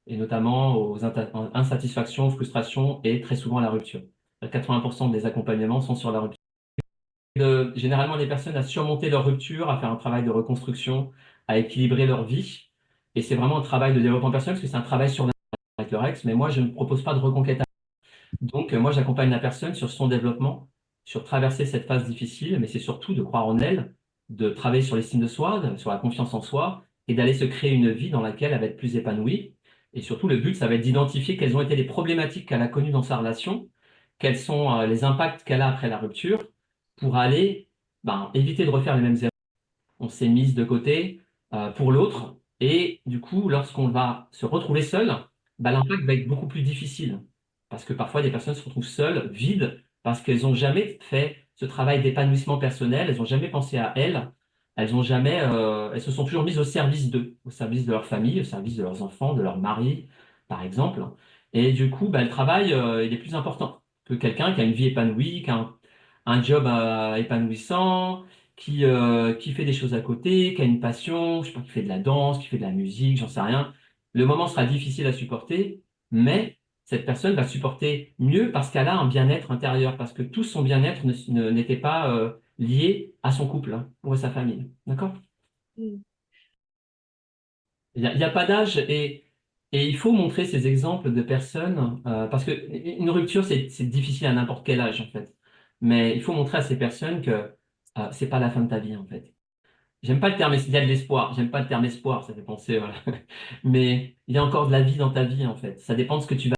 et notamment aux insatisfactions, frustrations et très souvent à la rupture. 80% des accompagnements sont sur la rupture. Généralement, les personnes à surmonter leur rupture, à faire un travail de reconstruction, à équilibrer leur vie. Et c'est vraiment un travail de développement personnel, parce que c'est un travail sur avec leur ex, mais moi, je ne propose pas de reconquête. Donc, moi, j'accompagne la personne sur son développement, sur traverser cette phase difficile, mais c'est surtout de croire en elle, de travailler sur l'estime de soi, sur la confiance en soi, et d'aller se créer une vie dans laquelle elle va être plus épanouie. Et surtout, le but, ça va être d'identifier quelles ont été les problématiques qu'elle a connues dans sa relation, quels sont les impacts qu'elle a après la rupture, pour aller éviter de refaire les mêmes erreurs. On s'est mise de côté pour l'autre, et du coup, lorsqu'on va se retrouver seul, l'impact va être beaucoup plus difficile. Parce que parfois, des personnes se retrouvent seules, vides, parce qu'elles n'ont jamais fait ce travail d'épanouissement personnel, elles n'ont jamais pensé à elles, elles se sont toujours mises au service d'eux, au service de leur famille, au service de leurs enfants, de leur mari, par exemple. Et du coup, le travail, il est plus important que quelqu'un qui a une vie épanouie, qui a un job épanouissant, qui fait des choses à côté, qui a une passion, je sais pas, qui fait de la danse, qui fait de la musique, j'en sais rien. Le moment sera difficile à supporter, mais cette personne va supporter mieux parce qu'elle a un bien-être intérieur, parce que tout son bien-être n'était pas lié à son couple, hein, ou à sa famille. D'accord? Mm. Il y a pas d'âge et il faut montrer ces exemples de personnes parce que une rupture, c'est difficile à n'importe quel âge, en fait. Mais il faut montrer à ces personnes que c'est pas la fin de ta vie, en fait. J'aime pas le terme, il y a de l'espoir. J'aime pas le terme espoir, ça fait penser, voilà. Mais il y a encore de la vie dans ta vie, en fait. Ça dépend de ce que tu vas